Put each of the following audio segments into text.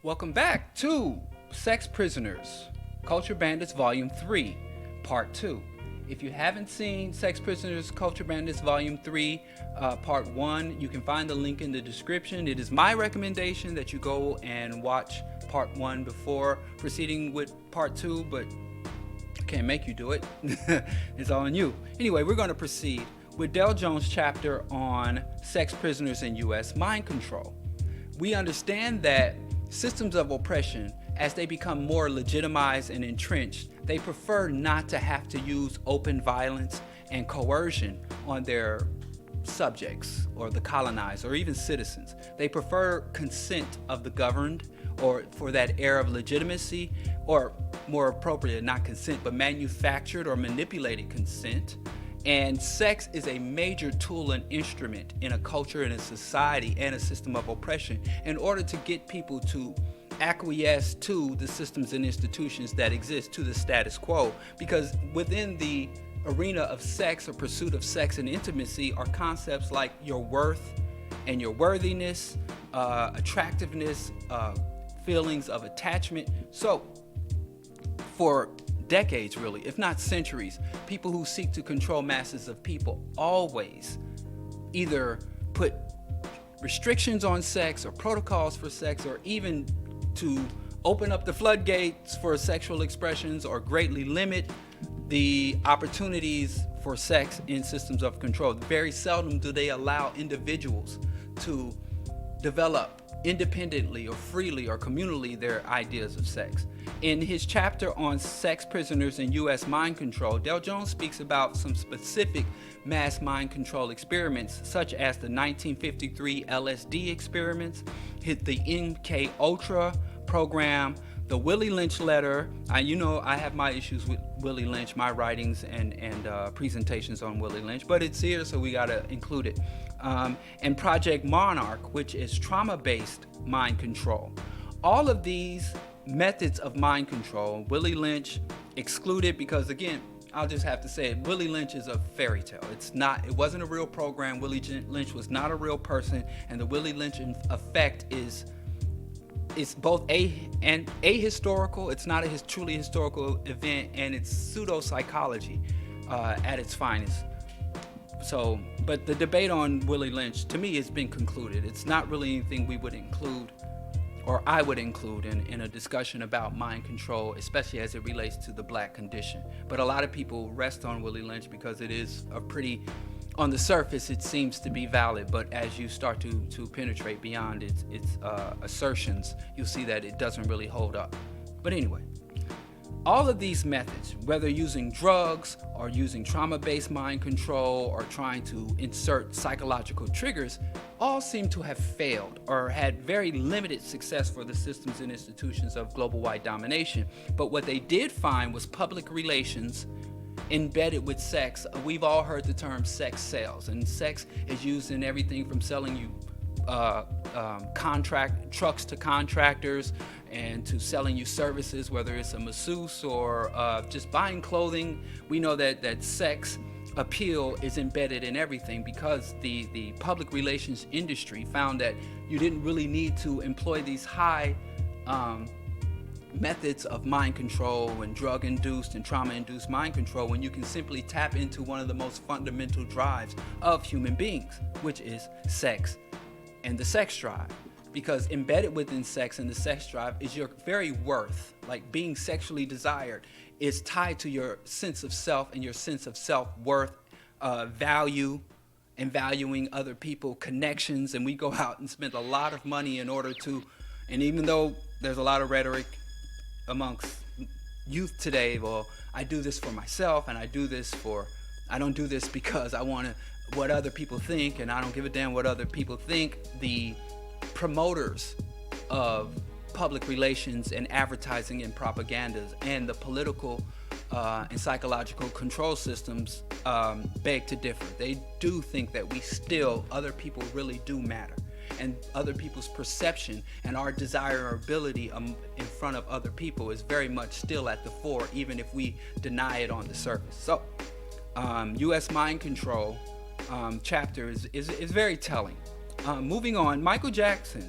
Welcome back to Sex Prisoners, Culture Bandits Volume 3, Part 2. If you haven't seen Sex Prisoners, Culture Bandits Volume 3, Part 1, you can find the link in the description. It is my recommendation that you go and watch Part 1 before proceeding with Part 2, but I can't make you do it. It's all on you. Anyway, we're going to proceed with Del Jones' chapter on sex prisoners in U.S. mind control. We understand that systems of oppression, as they become more legitimized and entrenched, they prefer not to have to use open violence and coercion on their subjects or the colonized or even citizens. They prefer consent of the governed, or for that air of legitimacy, or more appropriate, not consent, but manufactured or manipulated consent. And sex is a major tool and instrument in a culture, in a society, and a system of oppression in order to get people to acquiesce to the systems and institutions that exist, to the status quo. Because within the arena of sex or pursuit of sex and intimacy are concepts like your worth and your worthiness, attractiveness, feelings of attachment. So for decades, really, if not centuries, people who seek to control masses of people always either put restrictions on sex or protocols for sex, or even to open up the floodgates for sexual expressions or greatly limit the opportunities for sex in systems of control. Very seldom do they allow individuals to develop independently or freely or communally their ideas of sex. In his chapter on sex prisoners in U.S. mind control, Del Jones speaks about some specific mass mind control experiments, such as the 1953 LSD experiments, the MK Ultra program, the Willie Lynch letter. I have my issues with Willie Lynch, my writings and presentations on Willie Lynch, but it's here, so we gotta include it. And Project Monarch, which is trauma-based mind control. All of these methods of mind control, Willie Lynch excluded because, again, I'll just have to say it, Willie Lynch is a fairy tale. It wasn't a real program. Willie Lynch was not a real person, and the Willie Lynch effect is both ahistorical, it's not a truly historical event, and it's pseudo-psychology at its finest. So, but the debate on Willie Lynch, to me, has been concluded. It's not really anything we would include, or I would include in a discussion about mind control, especially as it relates to the black condition. But a lot of people rest on Willie Lynch because it is a pretty, on the surface, it seems to be valid, but as you start to penetrate beyond its assertions, you'll see that it doesn't really hold up. But anyway, all of these methods, whether using drugs or using trauma-based mind control or trying to insert psychological triggers, all seem to have failed or had very limited success for the systems and institutions of global white domination. But what they did find was public relations embedded with sex. We've all heard the term sex sales, and sex is used in everything from selling you trucks to contractors and to selling you services, whether it's a masseuse or just buying clothing. We know that sex appeal is embedded in everything because the public relations industry found that you didn't really need to employ these high methods of mind control and drug-induced and trauma-induced mind control when you can simply tap into one of the most fundamental drives of human beings, which is sex and the sex drive. Because embedded within sex and the sex drive is your very worth. Like being sexually desired is tied to your sense of self and your sense of self-worth, value, and valuing other people, connections. And we go out and spend a lot of money in order to, and even though there's a lot of rhetoric amongst youth today, well, I do this for myself, and I don't do this because I want what other people think, and I don't give a damn what other people think. The promoters of public relations and advertising and propagandas and the political and psychological control systems beg to differ. They do think that other people really do matter, and other people's perception and our desirability in front of other people is very much still at the fore, even if we deny it on the surface. So U.S. mind control chapter is very telling. Moving on, Michael Jackson,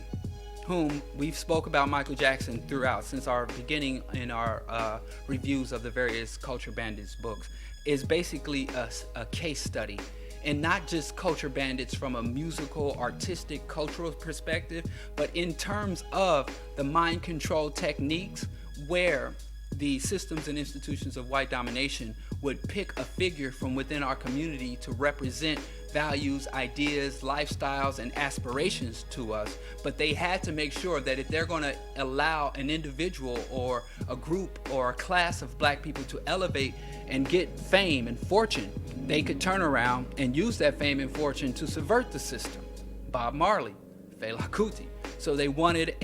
whom we've spoke about Michael Jackson throughout since our beginning in our reviews of the various Culture Bandits books, is basically a case study, and not just Culture Bandits from a musical, artistic, cultural perspective, but in terms of the mind control techniques where the systems and institutions of white domination would pick a figure from within our community to represent values, ideas, lifestyles, and aspirations to us, but they had to make sure that if they're going to allow an individual or a group or a class of black people to elevate and get fame and fortune, they could turn around and use that fame and fortune to subvert the system. Bob Marley, Fela Kuti. So they wanted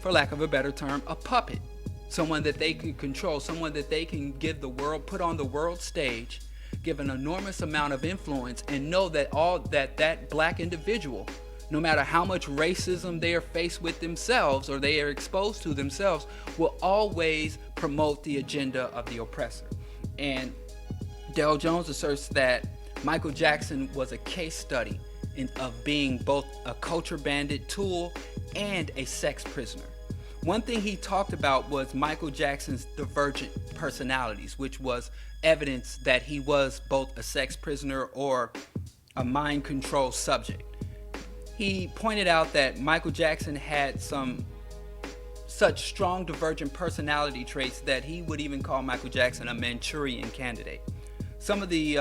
for lack of a better term, a puppet, someone that they could control, someone that they can put on the world stage, give an enormous amount of influence, and know that that black individual, no matter how much racism they are faced with themselves or they are exposed to themselves, will always promote the agenda of the oppressor. And Diallo Jones asserts that Michael Jackson was a case study of being both a culture bandit tool and a sex prisoner. One thing he talked about was Michael Jackson's divergent personalities, which was evidence that he was both a sex prisoner or a mind control subject. He pointed out that Michael Jackson had such strong divergent personality traits that he would even call Michael Jackson a Manchurian candidate. Some of the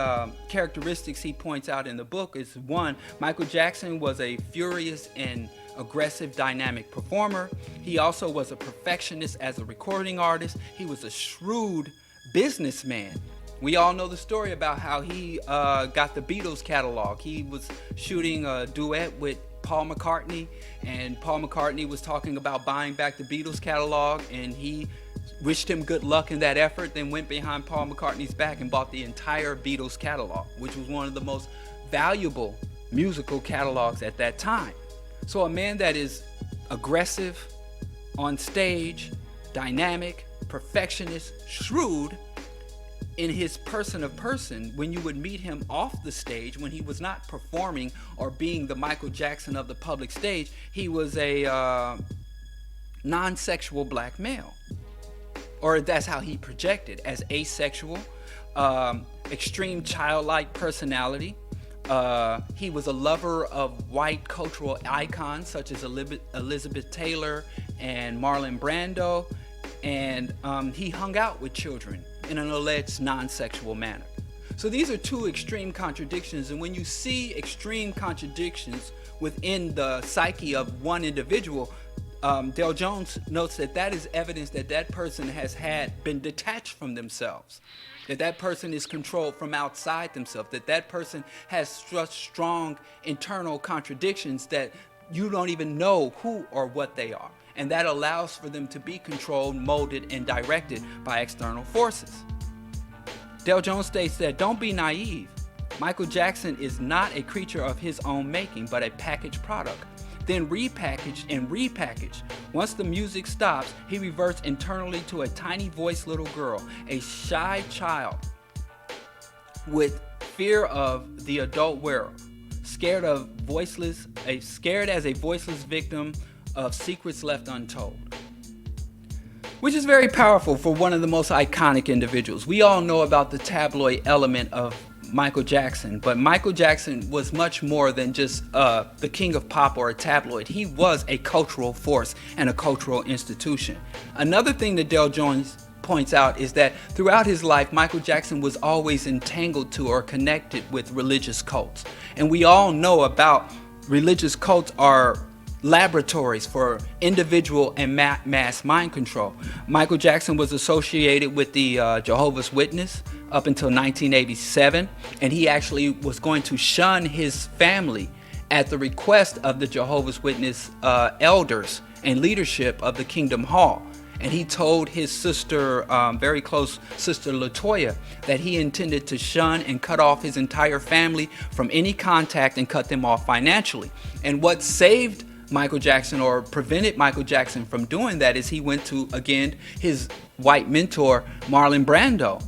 characteristics he points out in the book is: one, Michael Jackson was a furious and aggressive, dynamic performer. He also was a perfectionist as a recording artist. He was a shrewd businessman. We all know the story about how he got the Beatles catalog. He was shooting a duet with Paul McCartney, and Paul McCartney was talking about buying back the Beatles catalog, and he wished him good luck in that effort, then went behind Paul McCartney's back and bought the entire Beatles catalog, which was one of the most valuable musical catalogs at that time. So a man that is aggressive on stage, dynamic, perfectionist, shrewd in his person of person, when you would meet him off the stage, when he was not performing or being the Michael Jackson of the public stage, he was a non-sexual black male. Or that's how he projected, as asexual, extreme childlike personality. He was a lover of white cultural icons such as Elizabeth Taylor and Marlon Brando, and he hung out with children in an alleged non-sexual manner. So these are two extreme contradictions, and when you see extreme contradictions within the psyche of one individual, Diallo Jones notes that is evidence that that person has been detached from themselves, that person is controlled from outside themselves, that person has such strong internal contradictions that you don't even know who or what they are. And that allows for them to be controlled, molded, and directed by external forces. Diallo Jones states that don't be naive. Michael Jackson is not a creature of his own making, but a packaged product. Then repackaged and repackaged. Once the music stops, he reverts internally to a tiny voiced little girl, a shy child with fear of the adult world, scared as a voiceless victim of secrets left untold. Which is very powerful for one of the most iconic individuals. We all know about the tabloid element of Michael Jackson, but Michael Jackson was much more than just the king of pop or a tabloid. He was a cultural force and a cultural institution. Another thing that Diallo Jones points out is that throughout his life, Michael Jackson was always entangled to or connected with religious cults. And we all know about religious cults are laboratories for individual and mass mind control. Michael Jackson was associated with the Jehovah's Witness up until 1987, and he actually was going to shun his family at the request of the Jehovah's Witness elders and leadership of the Kingdom Hall. And he told his sister, very close sister Latoya, that he intended to shun and cut off his entire family from any contact and cut them off financially. And what saved Michael Jackson, or prevented Michael Jackson from doing that, is he went to, again, his white mentor, Marlon Brando.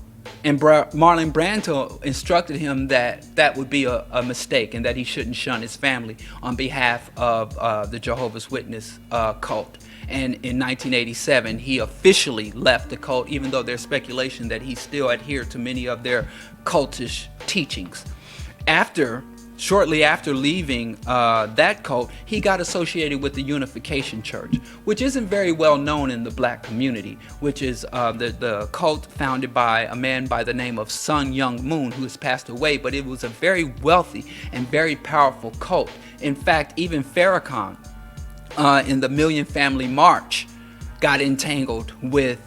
And Marlon Brando instructed him that that would be a mistake and that he shouldn't shun his family on behalf of the Jehovah's Witness cult. And in 1987, he officially left the cult, even though there's speculation that he still adhered to many of their cultish teachings. Shortly after leaving that cult, he got associated with the Unification Church, which isn't very well known in the black community, which is the cult founded by a man by the name of Sun Myung Moon, who has passed away, but it was a very wealthy and very powerful cult. In fact, even Farrakhan in the Million Family March got entangled with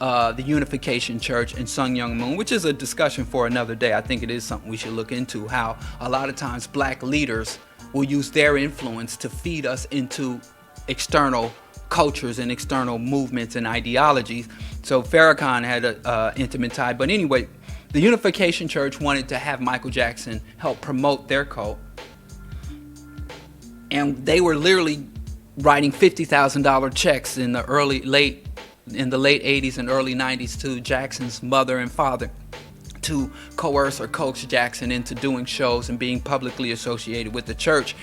the Unification Church and Sun Myung Moon, which is a discussion for another day. I think it is something we should look into, how a lot of times black leaders will use their influence to feed us into external cultures and external movements and ideologies. So Farrakhan had an intimate tie. But anyway, the Unification Church wanted to have Michael Jackson help promote their cult. And they were literally writing $50,000 checks in the late 80s and early 90s to Jackson's mother and father to coerce or coax Jackson into doing shows and being publicly associated with the church.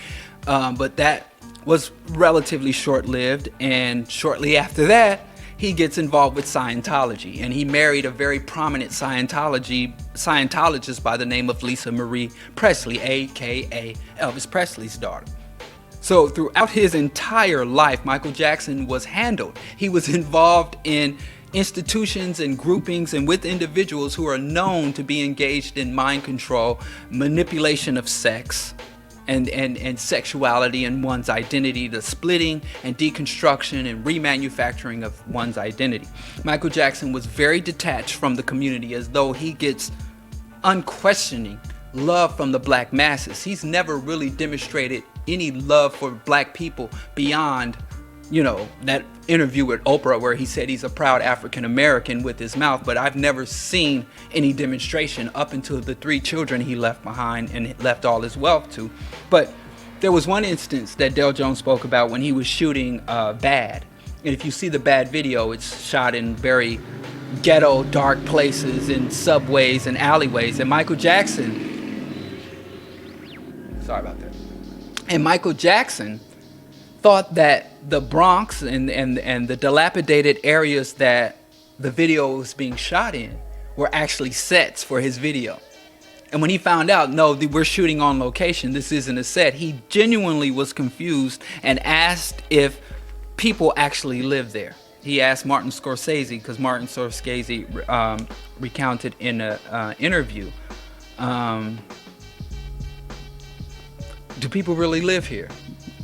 But that was relatively short-lived, and shortly after that, he gets involved with Scientology, and he married a very prominent Scientologist by the name of Lisa Marie Presley, aka Elvis Presley's daughter. So throughout his entire life, Michael Jackson was handled. He was involved in institutions and groupings and with individuals who are known to be engaged in mind control, manipulation of sex, and sexuality and one's identity, the splitting and deconstruction and remanufacturing of one's identity. Michael Jackson was very detached from the community, as though he gets unquestioning love from the black masses. He's never really demonstrated any love for black people beyond, that interview with Oprah where he said he's a proud African American with his mouth, but I've never seen any demonstration up until the 3 children he left behind and left all his wealth to. But there was one instance that Del Jones spoke about when he was shooting Bad. And if you see the Bad video, it's shot in very ghetto, dark places, in subways and alleyways. And Michael Jackson, sorry about that. And Michael Jackson thought that the Bronx and the dilapidated areas that the video was being shot in were actually sets for his video. And when he found out, no, we're shooting on location, this isn't a set, he genuinely was confused and asked if people actually lived there. He asked Martin Scorsese, because Martin Scorsese recounted in an interview, do people really live here?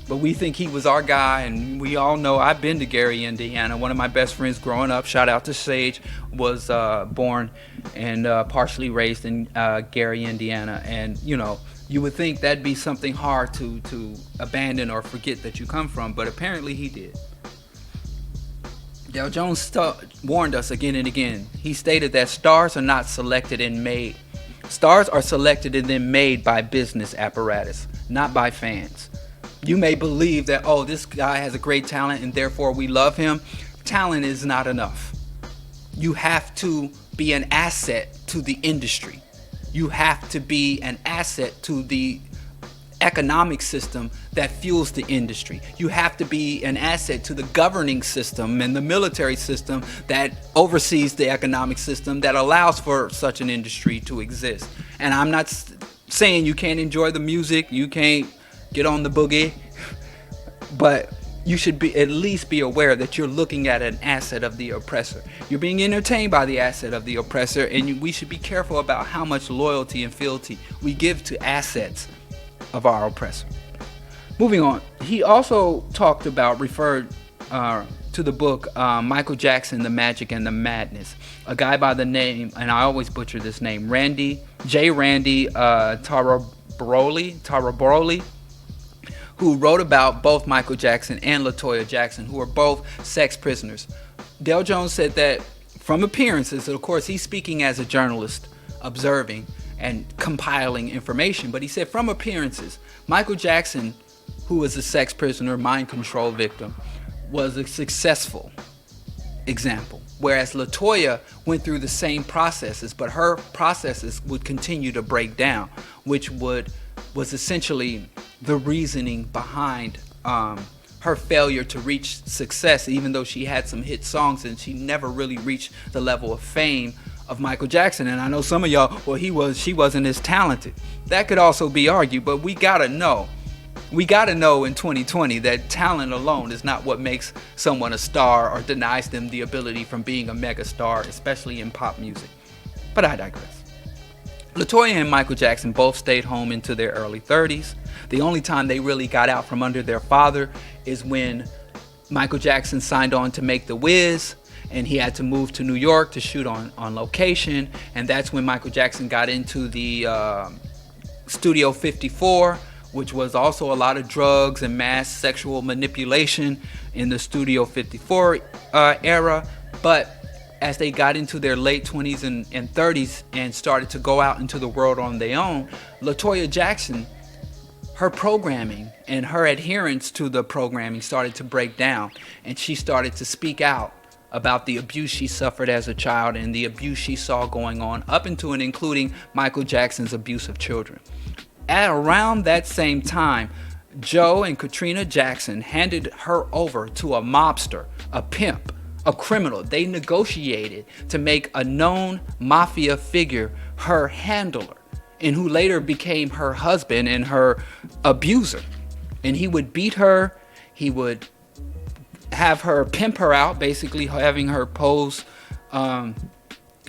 But we think he was our guy, and we all know, I've been to Gary, Indiana. One of my best friends growing up, shout out to Sage, was born and partially raised in Gary, Indiana. And you would think that'd be something hard to abandon or forget that you come from, but apparently he did. Del Jones warned us again and again. He stated that stars are not selected and made. Stars are selected and then made by business apparatus, not by fans. You may believe that, oh, this guy has a great talent and therefore we love him. Talent is not enough. You have to be an asset to the industry. You have to be an asset to the economic system that fuels the industry. You have to be an asset to the governing system and the military system that oversees the economic system that allows for such an industry to exist. And I'm not saying you can't enjoy the music, you can't get on the boogie, but you should at least be aware that you're looking at an asset of the oppressor. You're being entertained by the asset of the oppressor, and we should be careful about how much loyalty and fealty we give to assets of our oppressor. Moving on, he also referred to the book Michael Jackson, The Magic and the Madness. A guy by the name, and I always butcher this name, Randy Taraboroli, who wrote about both Michael Jackson and LaToya Jackson, who are both sex prisoners. Dale Jones said that from appearances, of course, he's speaking as a journalist, observing and compiling information, but he said from appearances, Michael Jackson, who was a sex prisoner, mind control victim, was a successful example. Whereas LaToya went through the same processes, but her processes would continue to break down, which was essentially the reasoning behind her failure to reach success, even though she had some hit songs and she never really reached the level of fame of Michael Jackson. And I know some of y'all, well, she wasn't as talented. That could also be argued, but we gotta know in 2020 that talent alone is not what makes someone a star or denies them the ability from being a mega star, especially in pop music. But I digress. LaToya and Michael Jackson both stayed home into their early 30s. The only time they really got out from under their father is when Michael Jackson signed on to make The Wiz, and he had to move to New York to shoot on location. And that's when Michael Jackson got into the Studio 54, which was also a lot of drugs and mass sexual manipulation in the Studio 54 era. But as they got into their late 20s and 30s and started to go out into the world on their own, LaToya Jackson, her programming and her adherence to the programming started to break down, and she started to speak out about the abuse she suffered as a child and the abuse she saw going on up into and including Michael Jackson's abuse of children. At around that same time, Joe and Katrina Jackson handed her over to a mobster, a pimp, a criminal. They negotiated to make a known mafia figure her handler, and who later became her husband and her abuser. And he would beat her, he would have her pimp her out, basically having her pose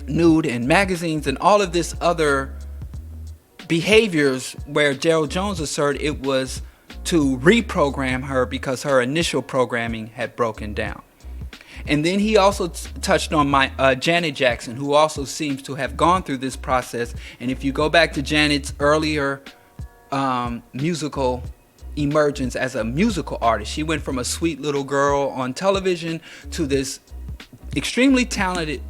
nude in magazines and all of this other behaviors, where Gerald Jones asserted it was to reprogram her because her initial programming had broken down. And then he also touched on Janet Jackson, who also seems to have gone through this process. And if you go back to Janet's earlier musical emergence as a musical artist, she went from a sweet little girl on television to this extremely talented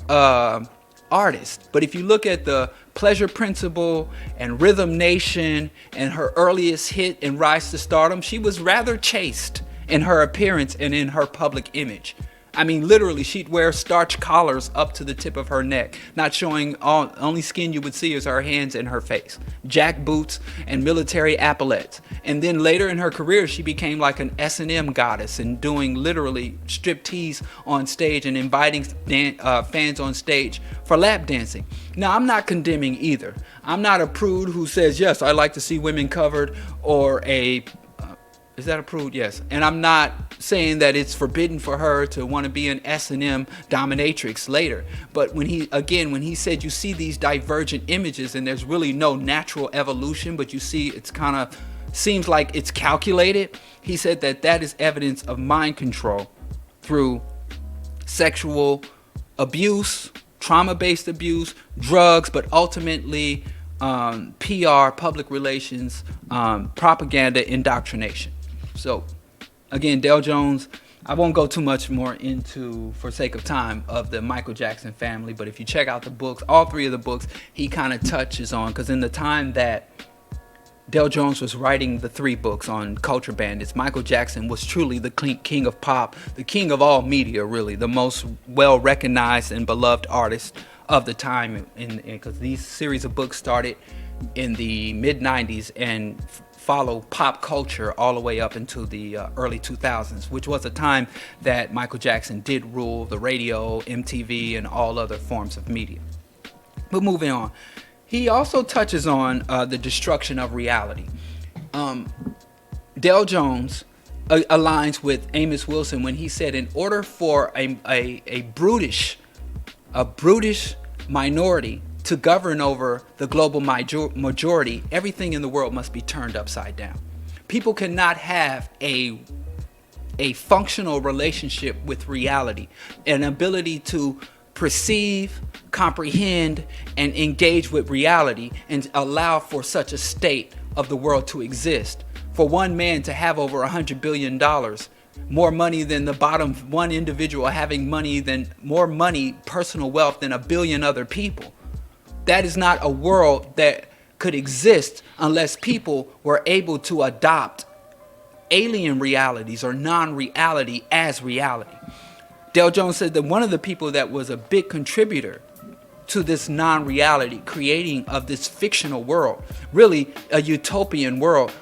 artist. But if you look at the Pleasure Principle and Rhythm Nation and her earliest hit and rise to stardom, she was rather chaste in her appearance and in her public image. I mean, literally, she'd wear starch collars up to the tip of her neck, not showing only skin you would see is her hands and her face, jack boots and military epaulettes. And then later in her career, she became like an S&M goddess and doing literally striptease on stage and inviting fans on stage for lap dancing. Now, I'm not condemning either. I'm not a prude who says, yes, I like to see women covered, or is that a prude? Yes. And I'm not saying that it's forbidden for her to want to be an S&M dominatrix later. But when he said you see these divergent images and there's really no natural evolution, but you see it's kind of seems like it's calculated, he said that is evidence of mind control through sexual abuse, trauma-based abuse, drugs, but ultimately PR, public relations, propaganda, indoctrination. So, again, Dale Jones, I won't go too much more into, for sake of time, of the Michael Jackson family, but if you check out the books, all three of the books, he kind of touches on, because in the time that Dale Jones was writing the three books on Culture Bandits, Michael Jackson was truly the king of pop, the king of all media, really, the most well-recognized and beloved artist of the time, because these series of books started in the mid-90s and follow pop culture all the way up into the early 2000s, which was a time that Michael Jackson did rule the radio, MTV, and all other forms of media. But moving on, he also touches on the destruction of reality. Dale Jones aligns with Amos Wilson when he said, in order for a brutish minority to govern over the global majority, everything in the world must be turned upside down. People cannot have a functional relationship with reality, an ability to perceive, comprehend, and engage with reality and allow for such a state of the world to exist. For one man to have over $100 billion, more money than the bottom one individual having more money, personal wealth than a billion other people. That is not a world that could exist unless people were able to adopt alien realities or non-reality as reality. Dale Jones said that one of the people that was a big contributor to this non-reality creating of this fictional world, really a utopian world.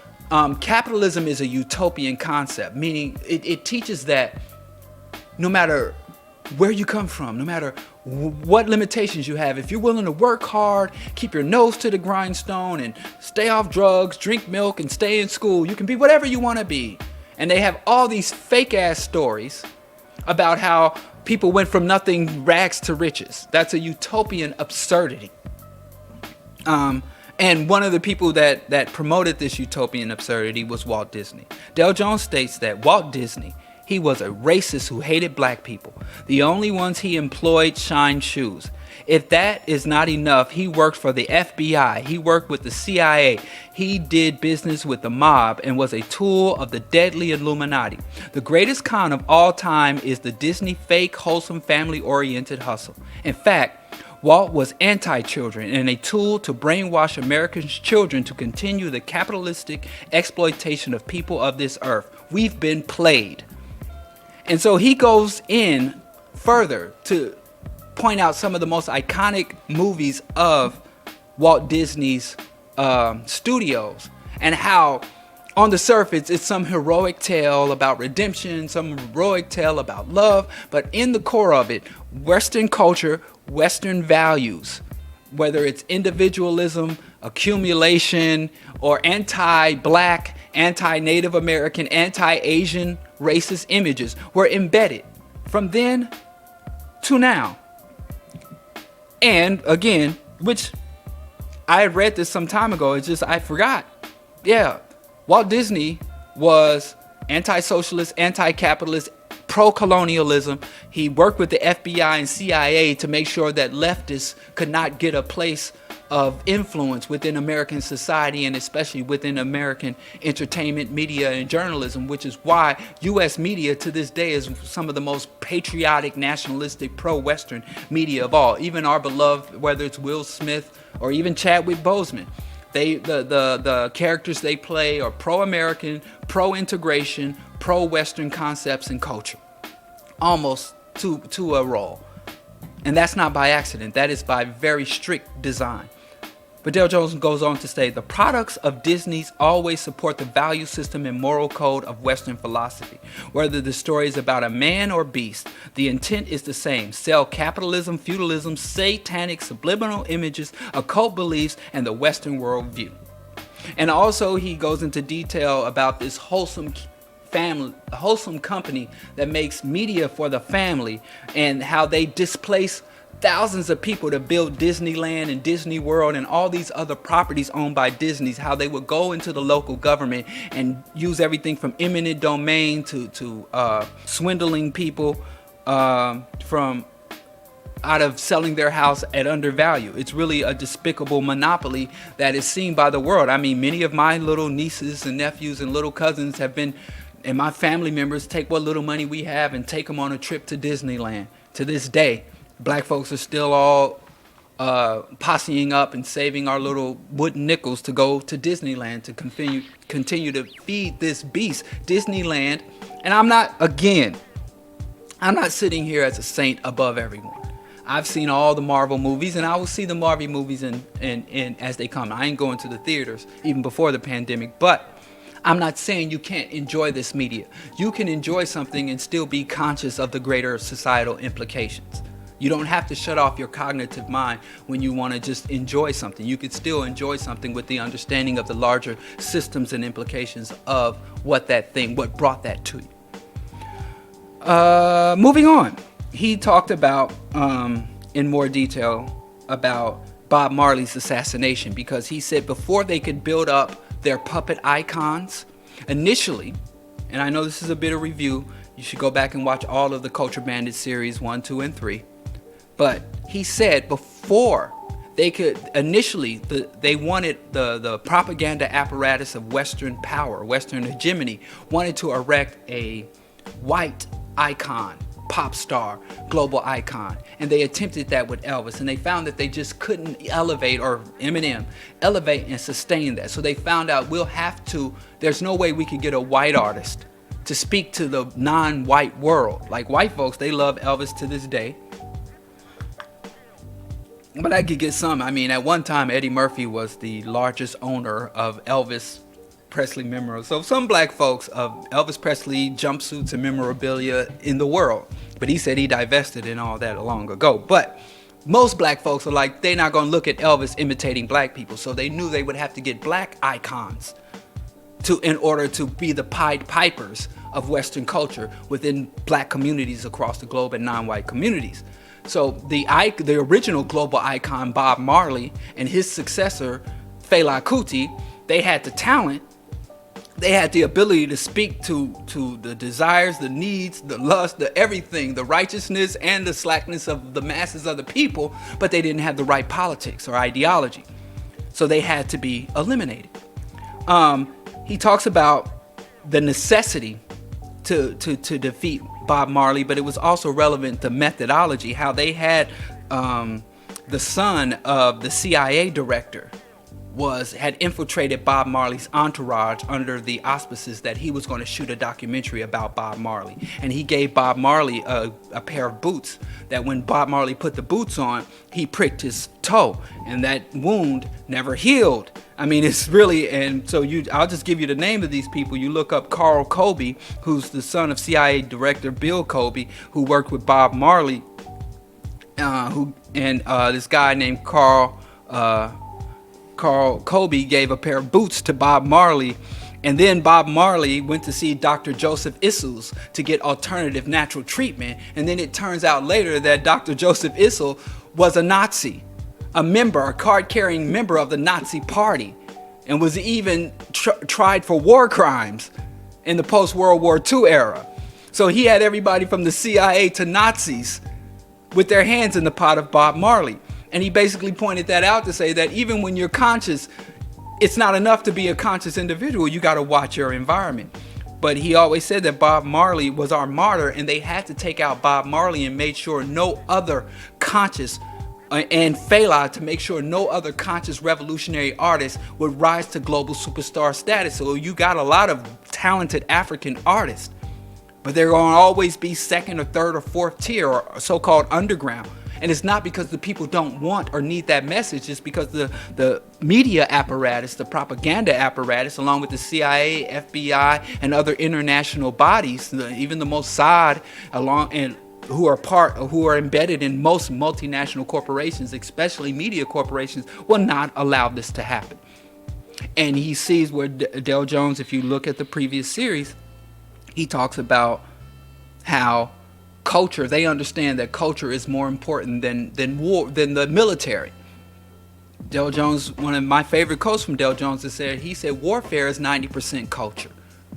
Capitalism is a utopian concept, meaning it teaches that no matter where you come from, no matter what limitations you have, if you're willing to work hard, keep your nose to the grindstone and stay off drugs, drink milk and stay in school, you can be whatever you want to be. And they have all these fake ass stories about how people went from nothing, rags to riches. That's a utopian absurdity. And one of the people that promoted this utopian absurdity was Walt Disney. Dale Jones states that Walt Disney, he was a racist who hated black people. The only ones he employed shined shoes. If that is not enough, he worked for the FBI. He worked with the CIA. He did business with the mob and was a tool of the deadly Illuminati. The greatest con of all time is the Disney fake, wholesome, family-oriented hustle. In fact, Walt was anti-children and a tool to brainwash American children to continue the capitalistic exploitation of people of this earth. We've been played. And so he goes in further to point out some of the most iconic movies of Walt Disney's studios, and how on the surface it's some heroic tale about redemption, some heroic tale about love, but in the core of it, Western culture, Western values, whether it's individualism, accumulation, or anti-black, anti-Native American, anti-Asian racist images were embedded from then to now. And again, which I had read this some time ago, it's just I forgot. Yeah, Walt Disney was anti-socialist, anti-capitalist, pro-colonialism. He worked with the FBI and CIA to make sure that leftists could not get a place of influence within American society, and especially within American entertainment, media, and journalism, which is why U.S. media to this day is some of the most patriotic, nationalistic, pro-Western media of all. Even our beloved, whether it's Will Smith or even Chadwick Boseman, the characters they play are pro-American, pro-integration, pro-Western concepts and culture, almost to a role. And that's not by accident. That is by very strict design. But Dale Jones goes on to say, the products of Disney's always support the value system and moral code of Western philosophy. Whether the story is about a man or beast, the intent is the same. Sell capitalism, feudalism, satanic subliminal images, occult beliefs, and the Western worldview. And also he goes into detail about this wholesome company that makes media for the family, and how they displace thousands of people to build Disneyland and Disney World and all these other properties owned by Disney's, how they would go into the local government and use everything from eminent domain to swindling people from out of selling their house at undervalue. It's really a despicable monopoly that is seen by the world. I mean, many of my little nieces and nephews and little cousins have been, and my family members take what little money we have and take them on a trip to Disneyland. To this day, black folks are still all posseing up and saving our little wooden nickels to go to Disneyland to continue to feed this beast, Disneyland. And I'm not sitting here as a saint above everyone. I've seen all the Marvel movies, and I will see the Marvel movies in as they come. I ain't going to the theaters even before the pandemic, but I'm not saying you can't enjoy this media. You can enjoy something and still be conscious of the greater societal implications. You don't have to shut off your cognitive mind when you want to just enjoy something. You could still enjoy something with the understanding of the larger systems and implications of what brought that to you. Moving on, he talked about in more detail about Bob Marley's assassination, because he said before they could build up their puppet icons, Initially, and I know this is a bit of review, you should go back and watch all of the Culture Bandits series 1, 2, and 3. But he said before they could initially, they wanted the propaganda apparatus of Western power, Western hegemony, wanted to erect a white icon, pop star, global icon. And they attempted that with Elvis, and they found that they just couldn't elevate, or Eminem, elevate and sustain that. So they found out there's no way we could get a white artist to speak to the non-white world. Like white folks, they love Elvis to this day. But I could get some. I mean, at one time, Eddie Murphy was the largest owner of Elvis Presley memorabilia. So some black folks of Elvis Presley jumpsuits and memorabilia in the world. But he said he divested in all that long ago. But most black folks are like, they're not going to look at Elvis imitating black people. So they knew they would have to get black icons in order to be the Pied Pipers of Western culture within black communities across the globe and non-white communities. So the original global icon, Bob Marley, and his successor, Fela Kuti, they had the talent, they had the ability to speak to the desires, the needs, the lust, the everything, the righteousness and the slackness of the masses of the people, but they didn't have the right politics or ideology. So they had to be eliminated. He talks about the necessity to defeat Bob Marley, but it was also relevant to methodology, how they had the son of the CIA director had infiltrated Bob Marley's entourage under the auspices that he was going to shoot a documentary about Bob Marley. And he gave Bob Marley a pair of boots that when Bob Marley put the boots on, he pricked his toe, and that wound never healed. I mean, it's really, and so I'll just give you the name of these people. You look up Carl Colby, who's the son of CIA director Bill Colby, who worked with Bob Marley, this guy named Carl Colby gave a pair of boots to Bob Marley. And then Bob Marley went to see Dr. Joseph Issels to get alternative natural treatment. And then it turns out later that Dr. Joseph Issel was a Nazi, a card-carrying member of the Nazi Party, and was even tried for war crimes in the post-World War II era. So he had everybody from the CIA to Nazis with their hands in the pot of Bob Marley. And he basically pointed that out to say that even when you're conscious, it's not enough to be a conscious individual. You got to watch your environment. But he always said that Bob Marley was our martyr, and they had to take out Bob Marley and made sure no other conscious and Fela to make sure no other conscious revolutionary artist would rise to global superstar status. So you got a lot of talented African artists, but they're going to always be second or third or fourth tier or so-called underground. And it's not because the people don't want or need that message. It's because the media apparatus, the propaganda apparatus, along with the CIA, FBI, and other international bodies, even the Mossad, who are embedded in most multinational corporations, especially media corporations, will not allow this to happen. And he sees where Del Jones, if you look at the previous series, he talks about how culture, they understand that culture is more important than the military. Del Jones, one of my favorite quotes from Del Jones he said warfare is 90% culture,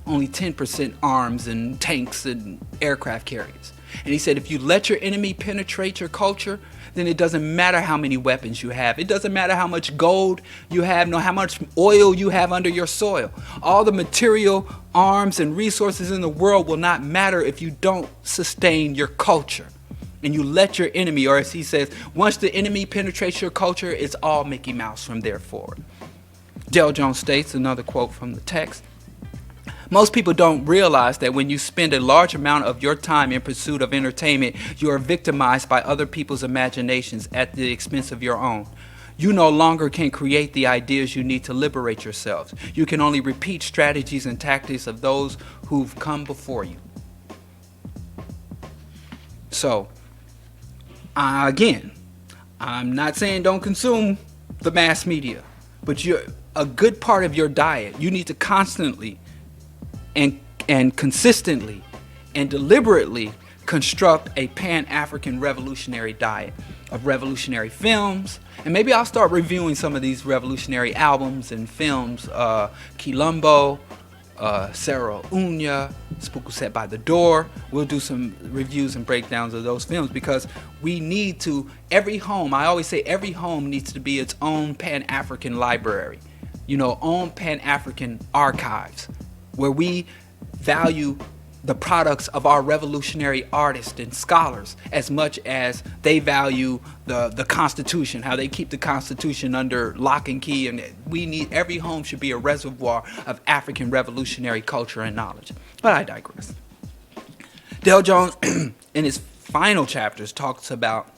only 10% arms and tanks and aircraft carriers. And he said if you let your enemy penetrate your culture, then it doesn't matter how many weapons you have. It doesn't matter how much gold you have, nor how much oil you have under your soil. All the material, arms, and resources in the world will not matter if you don't sustain your culture. And you let your enemy, or as he says, once the enemy penetrates your culture, it's all Mickey Mouse from there forward. Del Jones states, another quote from the text, most people don't realize that when you spend a large amount of your time in pursuit of entertainment, you are victimized by other people's imaginations at the expense of your own. You no longer can create the ideas you need to liberate yourselves. You can only repeat strategies and tactics of those who've come before you. So, again, I'm not saying don't consume the mass media, but a good part of your diet, you need to constantly and consistently and deliberately construct a Pan-African revolutionary diet of revolutionary films. And maybe I'll start reviewing some of these revolutionary albums and films, Quilombo, Sarah Unya, Spook Set by the Door. We'll do some reviews and breakdowns of those films because we need to, every home, I always say every home needs to be its own Pan-African library, own Pan-African archives where we value the products of our revolutionary artists and scholars as much as they value the Constitution, how they keep the Constitution under lock and key. And every home should be a reservoir of African revolutionary culture and knowledge. But I digress. Dale Jones, in his final chapters, talks about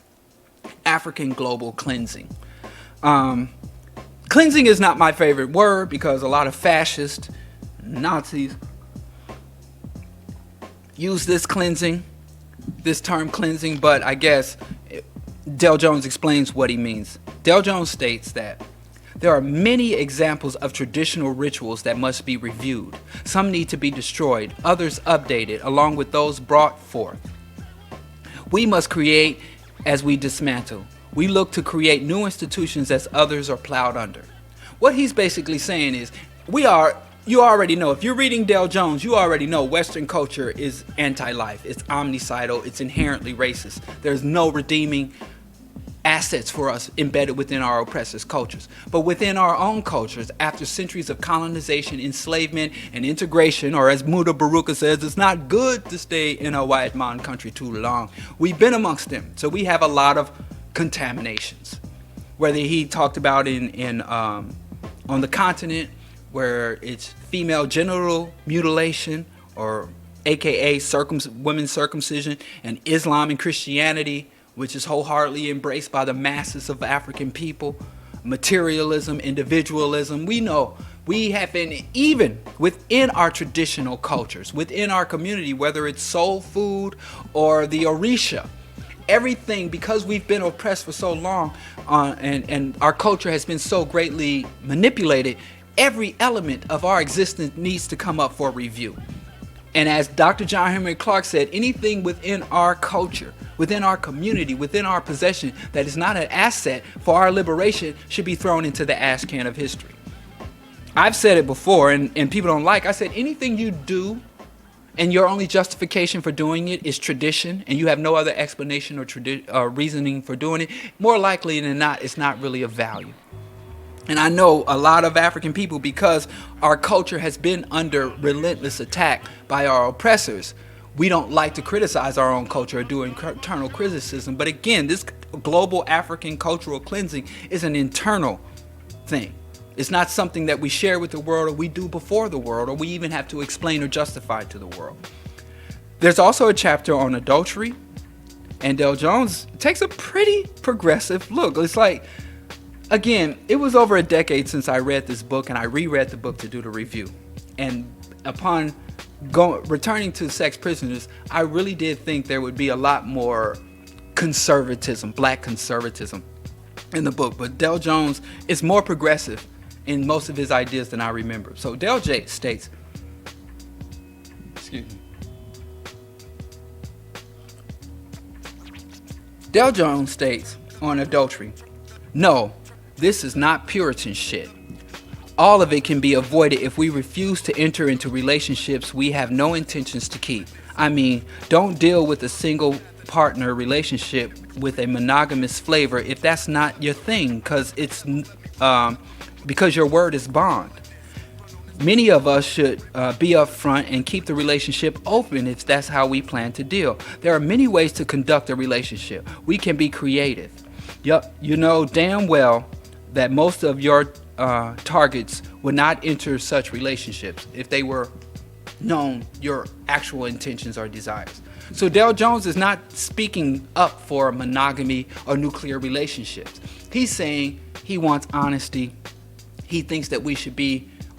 African global cleansing. Cleansing is not my favorite word because a lot of fascists, Nazis, use this term cleansing, but I guess Dale Jones explains what he means. Dale Jones states that there are many examples of traditional rituals that must be reviewed. Some need to be destroyed, others updated, along with those brought forth. We must create as we dismantle. We look to create new institutions as others are plowed under. What he's basically saying is, you already know, if you're reading Dale Jones, you already know Western culture is anti-life. It's omnicidal. It's inherently racist. There's no redeeming assets for us embedded within our oppressors' cultures. But within our own cultures, after centuries of colonization, enslavement, and integration, or as Muda Baruka says, it's not good to stay in a white man country too long. We've been amongst them, so we have a lot of contaminations. Whether he talked about on the continent, where it's female genital mutilation, or aka women's circumcision, and Islam and Christianity, which is wholeheartedly embraced by the masses of African people, materialism, individualism. We know we have been, even within our traditional cultures, within our community, whether it's soul food or the Orisha, everything, because we've been oppressed for so long, and our culture has been so greatly manipulated, every element of our existence needs to come up for review. And as Dr. John Henry Clarke said, anything within our culture, within our community, within our possession that is not an asset for our liberation should be thrown into the ash can of history. I've said it before, and people don't like, I said anything you do and your only justification for doing it is tradition, and you have no other explanation or reasoning for doing it, more likely than not, it's not really of value. And I know a lot of African people, because our culture has been under relentless attack by our oppressors, we don't like to criticize our own culture or do internal criticism. But again, this global African cultural cleansing is an internal thing. It's not something that we share with the world, or we do before the world, or we even have to explain or justify to the world. There's also a chapter on adultery, and Dale Jones takes a pretty progressive look. It's like, again, it was over a decade since I read this book, and I reread the book to do the review. And upon returning to Sex Prisoners, I really did think there would be a lot more conservatism, black conservatism in the book. But Dale Jones is more progressive in most of his ideas than I remember. So Dale J states, excuse me. Dale Jones states on adultery, no, this is not Puritan shit. All of it can be avoided if we refuse to enter into relationships we have no intentions to keep. I mean, don't deal with a single partner relationship with a monogamous flavor if that's not your thing, because your word is bond. Many of us should be upfront and keep the relationship open if that's how we plan to deal. There are many ways to conduct a relationship. We can be creative. You know damn well that most of your targets would not enter such relationships if they were known your actual intentions or desires. So Dale Jones is not speaking up for monogamy or nuclear relationships. He's saying he wants honesty. He thinks that we should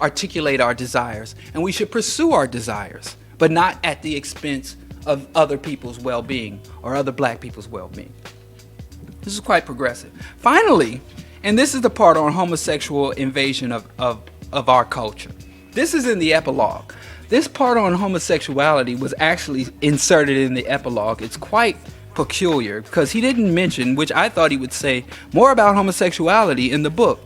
articulate our desires, and we should pursue our desires, but not at the expense of other people's well-being or other black people's well-being. This is quite progressive. Finally, and this is the part on homosexual invasion of our culture. This is in the epilogue. This part on homosexuality was actually inserted in the epilogue. It's quite peculiar because he didn't mention, which I thought he would say more about homosexuality in the book,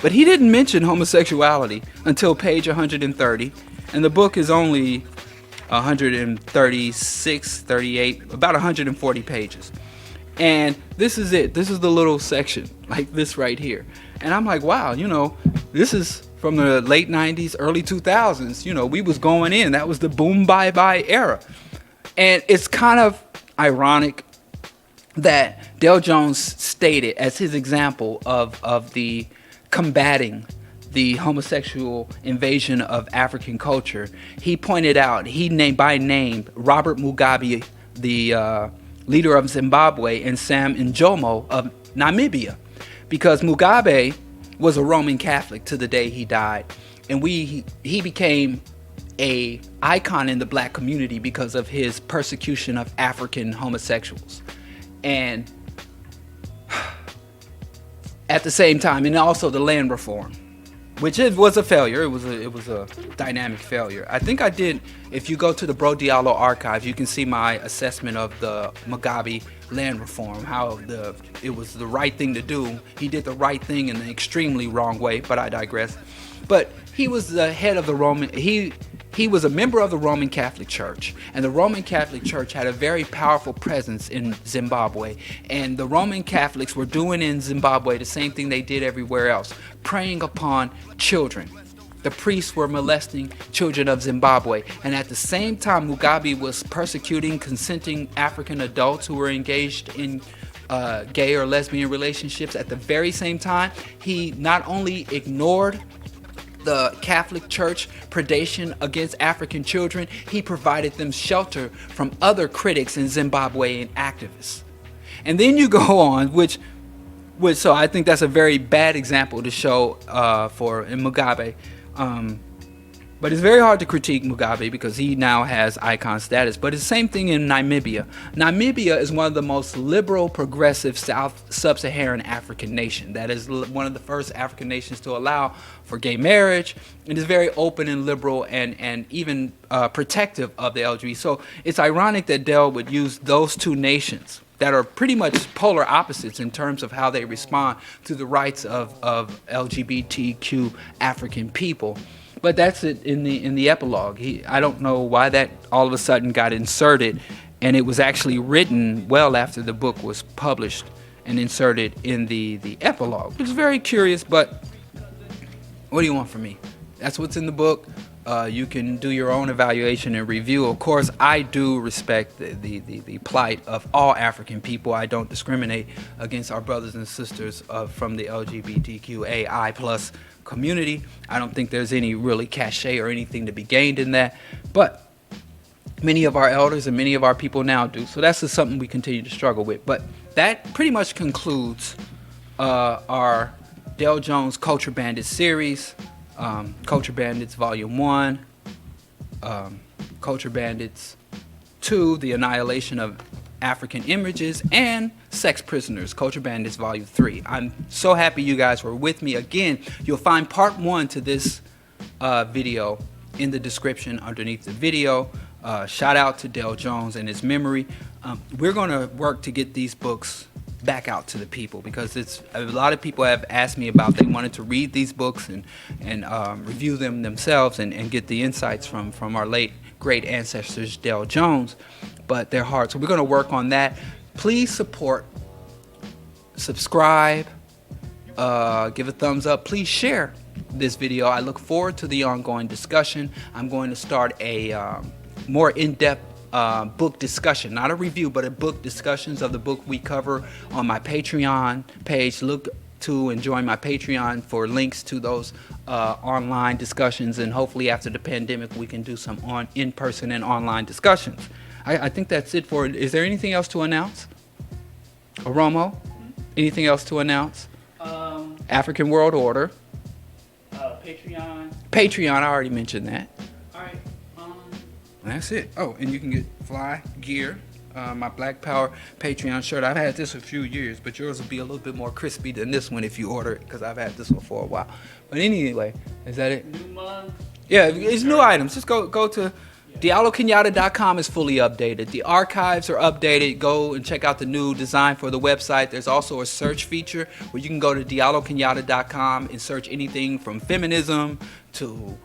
but he didn't mention homosexuality until page 130, And the book is only 136, 38, about 140 pages. And this is it. This is the little section, like this right here. And I'm like, wow, this is from the late 90s, early 2000s. We was going in. That was the boom bye-bye era. And it's kind of ironic that Dale Jones stated as his example of the combating the homosexual invasion of African culture. He pointed out, he named by name Robert Mugabe, the leader of Zimbabwe, and Sam Njomo of Namibia, because Mugabe was a Roman Catholic to the day he died, and he became a icon in the black community because of his persecution of African homosexuals. And at the same time, and also the land reform, which was a failure. It was a dynamic failure. I think I did. If you go to the Bro Diallo archives, you can see my assessment of the Mugabe land reform, how it was the right thing to do. He did the right thing in an extremely wrong way, but I digress. But he was the head of the Roman. He was a member of the Roman Catholic Church, and the Roman Catholic Church had a very powerful presence in Zimbabwe, and the Roman Catholics were doing in Zimbabwe the same thing they did everywhere else, preying upon children. The priests were molesting children of Zimbabwe, and at the same time Mugabe was persecuting consenting African adults who were engaged in gay or lesbian relationships. At the very same time, he not only ignored the Catholic Church predation against African children, he provided them shelter from other critics and Zimbabwean activists. And then you go on, so I think that's a very bad example to show for Mugabe. But it's very hard to critique Mugabe because he now has icon status. But it's the same thing in Namibia. Namibia is one of the most liberal, progressive sub-Saharan African nation. That is one of the first African nations to allow for gay marriage. It is very open and liberal and even protective of the LGBT. So it's ironic that Dell would use those two nations that are pretty much polar opposites in terms of how they respond to the rights of LGBTQ African people. But that's it in the epilogue. I don't know why that all of a sudden got inserted, and it was actually written well after the book was published and inserted in the epilogue, which is very curious. But what do you want from me? That's what's in the book. You can do your own evaluation and review. Of course, I do respect the plight of all African people. I don't discriminate against our brothers and sisters from the LGBTQAI plus community. I don't think there's any really cachet or anything to be gained in that. But many of our elders and many of our people now do. So that's just something we continue to struggle with. But that pretty much concludes our Dale Jones Culture Bandits series. Culture Bandits Volume 1, Culture Bandits 2, The Annihilation of African Images, and Sex Prisoners, Culture Bandits Volume 3. I'm so happy you guys were with me. Again, you'll find part 1 to this video in the description underneath the video. Shout out to Dale Jones and his memory. We're going to work to get these books back out to the people because a lot of people have asked me about, they wanted to read these books and review them themselves and get the insights from our late great ancestors Dale Jones, but they're hard. So we're going to work on that. Please support, subscribe, give a thumbs up. Please share this video. I look forward to the ongoing discussion. I'm going to start a more in-depth book discussion, not a review, but a book discussions of the book we cover on my Patreon page. Look to and join my Patreon for links to those online discussions, and hopefully after the pandemic we can do some in-person and online discussions. I think that's it for it. Is there anything else to announce? Oromo? Anything else to announce? African World Order. Patreon, I already mentioned that. That's it. Oh, and you can get fly gear, my Black Power Patreon shirt. I've had this a few years, but yours will be a little bit more crispy than this one if you order it, because I've had this one for a while. But anyway, is that it? New month. Yeah, it's new items. Just go to DialloKenyatta.com is fully updated. The archives are updated. Go and check out the new design for the website. There's also a search feature where you can go to DialloKenyatta.com and search anything from feminism to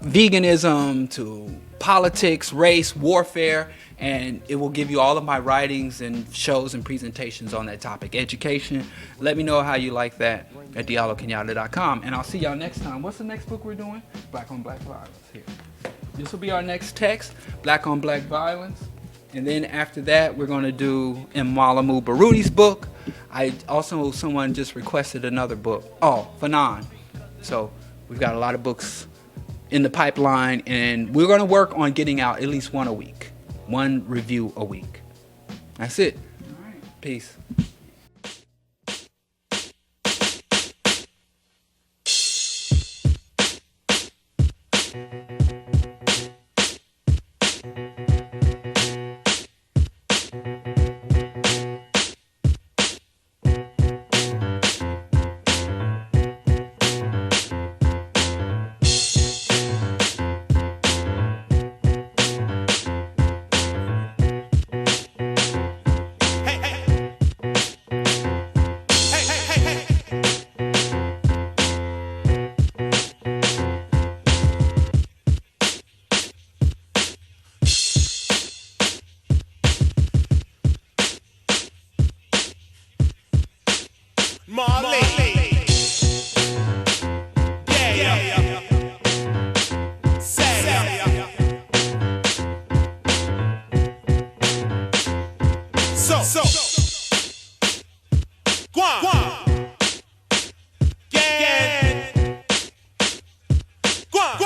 veganism to politics, race, warfare, and it will give you all of my writings and shows and presentations on that topic. Education. Let me know how you like that at DialloKenyatta.com, and I'll see y'all next time. What's the next book we're doing? Black on Black Violence. Here. This will be our next text, Black on Black Violence. And then after that, we're going to do Malamu Baruti's book. Someone just requested another book. Oh, Fanon. So we've got a lot of books in the pipeline, and we're going to work on getting out at least one a week. One review a week. That's it. All right. Peace. Marley. Yeah. Say. So. Guan. Yeah. Guan.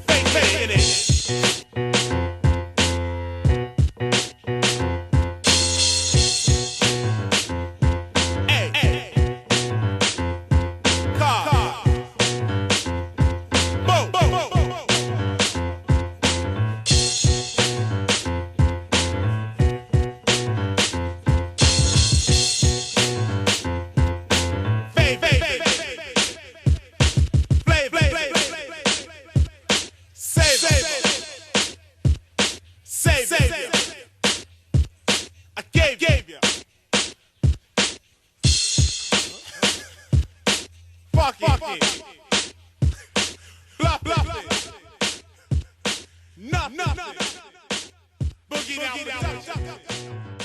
Fake in it. Save. I gave you. Fuck it. Bluff it. Nothing. Boogie down.